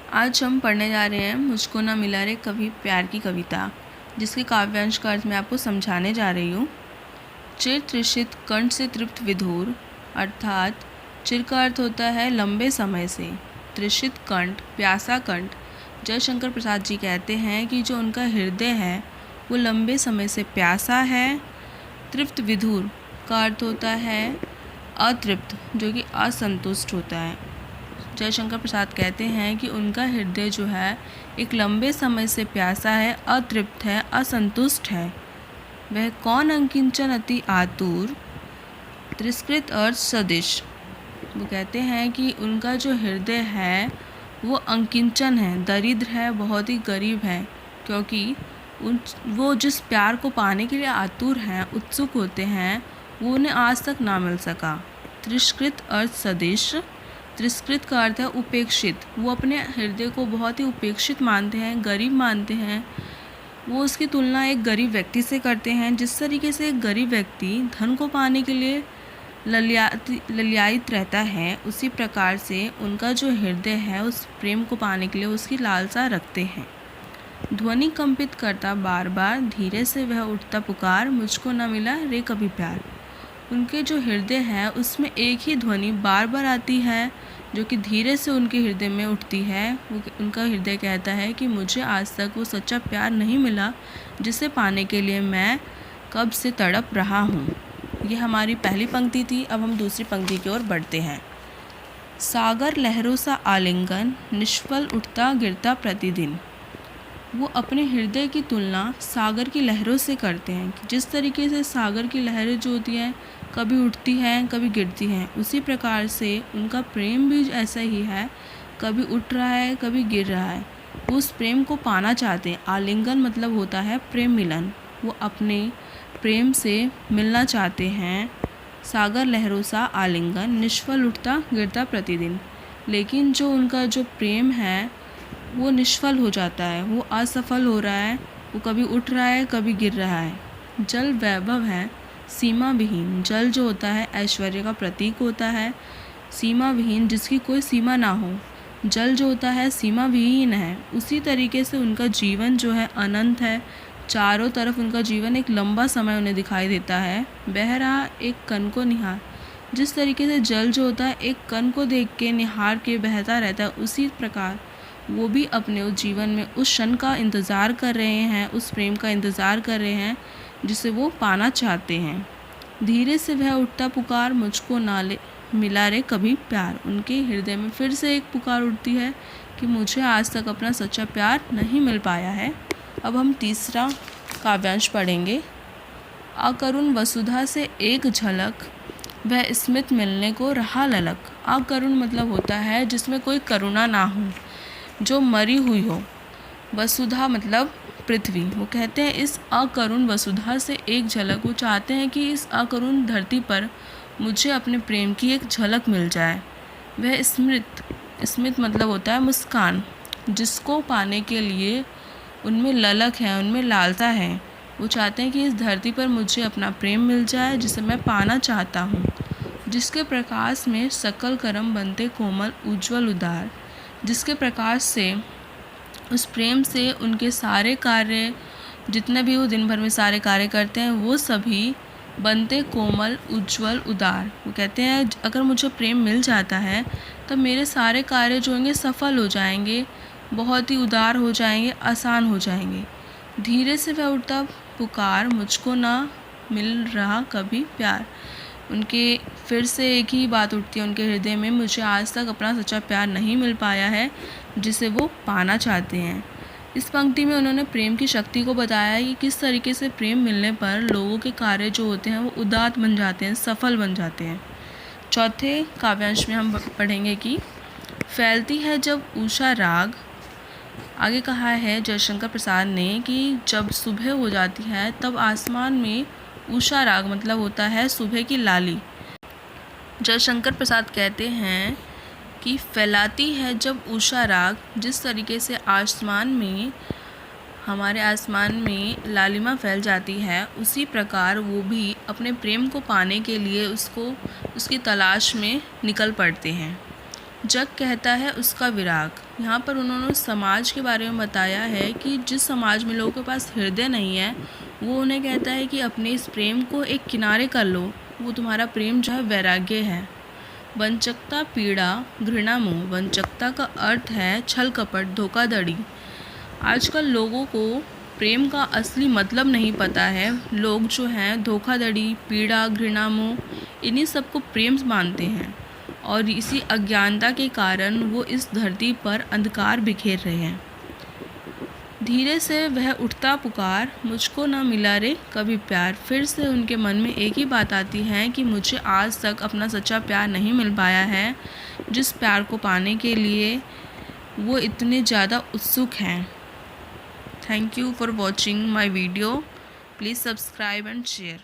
आज हम पढ़ने जा रहे हैं मुझको ना मिला रे कभी प्यार की कविता, जिसके काव्यांश का अर्थ मैं आपको समझाने जा रही हूँ। चिर तृषित कंठ से तृप्त विधुर, अर्थात चिर का अर्थ होता है लंबे समय से, तृषित कंठ प्यासा कंठ। जयशंकर प्रसाद जी कहते हैं कि जो उनका हृदय है वो लंबे समय से प्यासा है। तृप्त विधुर का अर्थ होता है अतृप्त, जो कि असंतुष्ट होता है। जयशंकर प्रसाद कहते हैं कि उनका हृदय जो है एक लंबे समय से प्यासा है, अतृप्त है, असंतुष्ट है। वह कौन अंकिंचन अति आतुर, तिरस्कृत अर्थ सदिश। वो कहते हैं कि उनका जो हृदय है वो अंकिंचन है, दरिद्र है, बहुत ही गरीब है, क्योंकि वो जिस प्यार को पाने के लिए आतुर हैं, उत्सुक होते हैं, वो उन्हें आज तक ना मिल सका। तिरस्कृत अर्थ सदिश। तिरस्कृत का अर्थ है उपेक्षित। वो अपने हृदय को बहुत ही उपेक्षित मानते हैं, गरीब मानते हैं। वो उसकी तुलना एक गरीब व्यक्ति से करते हैं। जिस तरीके से एक गरीब व्यक्ति धन को पाने के लिए ललियायित रहता है, उसी प्रकार से उनका जो हृदय है उस प्रेम को पाने के लिए उसकी लालसा रखते हैं। ध्वनि कंपित करता बार बार, धीरे से वह उठता पुकार, मुझको न मिला रे कभी प्यार। उनके जो हृदय है उसमें एक ही ध्वनि बार बार आती है, जो कि धीरे से उनके हृदय में उठती है। वो उनका हृदय कहता है कि मुझे आज तक वो सच्चा प्यार नहीं मिला जिसे पाने के लिए मैं कब से तड़प रहा हूँ। ये हमारी पहली पंक्ति थी। अब हम दूसरी पंक्ति की ओर बढ़ते हैं। सागर लहरों सा आलिंगन, निष्फल उठता गिरता प्रतिदिन। वो अपने हृदय की तुलना सागर की लहरों से करते हैं कि जिस तरीके से सागर की लहरें जो होती हैं कभी उठती हैं कभी गिरती हैं, उसी प्रकार से उनका प्रेम भी ऐसा ही है, कभी उठ रहा है कभी गिर रहा है। वो उस प्रेम को पाना चाहते हैं। आलिंगन मतलब होता है प्रेम मिलन। वो अपने प्रेम से मिलना चाहते हैं। सागर लहरों सा आलिंगन, निष्फल उठता गिरता प्रतिदिन। लेकिन जो उनका जो प्रेम है वो निष्फल हो जाता है, वो असफल हो रहा है। वो कभी उठ रहा है कभी गिर रहा है। जल वैभव है सीमा विहीन। जल जो होता है ऐश्वर्य का प्रतीक होता है। सीमा विहीन, जिसकी कोई सीमा ना हो। जल जो होता है सीमा विहीन है। उसी तरीके से उनका जीवन जो है अनंत है। चारों तरफ उनका जीवन एक लंबा समय उन्हें दिखाई देता है। बह रहा एक कण को निहार। जिस तरीके से जल जो होता है एक कण को देख के निहार के बहता रहता है, उसी प्रकार वो भी अपने उस जीवन में उस क्षण का इंतज़ार कर रहे हैं, उस प्रेम का इंतज़ार कर रहे हैं जिसे वो पाना चाहते हैं। धीरे से वह उठता पुकार, मुझको ना ले मिला रे कभी प्यार। उनके हृदय में फिर से एक पुकार उठती है कि मुझे आज तक अपना सच्चा प्यार नहीं मिल पाया है। अब हम तीसरा काव्यांश पढ़ेंगे। अकरुण वसुधा से एक झलक, वह स्मित मिलने को रहा ललक। अकरुण मतलब होता है जिसमें कोई करुणा ना हो, जो मरी हुई हो। वसुधा मतलब पृथ्वी। वो कहते हैं इस अकरुण वसुधा से एक झलक। वो चाहते हैं कि इस अकरुण धरती पर मुझे अपने प्रेम की एक झलक मिल जाए। वह स्मित मतलब होता है मुस्कान, जिसको पाने के लिए उनमें ललक है, उनमें लालसा है। वो चाहते हैं कि इस धरती पर मुझे अपना प्रेम मिल जाए जिसे मैं पाना चाहता हूँ। जिसके प्रकाश में सकल कर्म बनते कोमल उज्ज्वल उदार। जिसके प्रकाश से, उस प्रेम से उनके सारे कार्य, जितने भी वो दिन भर में सारे कार्य करते हैं, वो सभी बनते कोमल उज्ज्वल उदार। वो कहते हैं अगर मुझे प्रेम मिल जाता है तो मेरे सारे कार्य जो होंगे सफल हो जाएंगे, बहुत ही उदार हो जाएंगे, आसान हो जाएंगे। धीरे से वह उठता पुकार, मुझको ना मिल रहा कभी प्यार। उनके फिर से एक ही बात उठती है उनके हृदय में, मुझे आज तक अपना सच्चा प्यार नहीं मिल पाया है जिसे वो पाना चाहते हैं। इस पंक्ति में उन्होंने प्रेम की शक्ति को बताया कि किस तरीके से प्रेम मिलने पर लोगों के कार्य जो होते हैं वो उदात्त बन जाते हैं, सफल बन जाते हैं। चौथे काव्यांश में हम पढ़ेंगे कि फैलती है जब उषा राग। आगे कहा है जयशंकर प्रसाद ने कि जब सुबह हो जाती है तब आसमान में उषा राग मतलब होता है सुबह की लाली। जयशंकर प्रसाद कहते हैं कि फैलाती है जब उषा राग, जिस तरीके से आसमान में, हमारे आसमान में लालिमा फैल जाती है, उसी प्रकार वो भी अपने प्रेम को पाने के लिए उसकी तलाश में निकल पड़ते हैं। जग कहता है उसका विराग। यहाँ पर उन्होंने समाज के बारे में बताया है कि जिस समाज में लोगों के पास हृदय नहीं है वो उन्हें कहता है कि अपने इस प्रेम को एक किनारे कर लो, वो तुम्हारा प्रेम जो है वैराग्य है। वंचकता, पीड़ा, घृणा, मोह। वंचकता का अर्थ है छल कपट, धोखाधड़ी। आजकल लोगों को प्रेम का असली मतलब नहीं पता है। लोग जो हैं धोखाधड़ी, पीड़ा, घृणा, मोह इन्हीं सबको प्रेम मानते हैं और इसी अज्ञानता के कारण वो इस धरती पर अंधकार बिखेर रहे हैं। धीरे से वह उठता पुकार, मुझको ना मिला रे कभी प्यार। फिर से उनके मन में एक ही बात आती है कि मुझे आज तक अपना सच्चा प्यार नहीं मिल पाया है, जिस प्यार को पाने के लिए वो इतने ज़्यादा उत्सुक हैं। Thank you for watching my video. Please subscribe and share.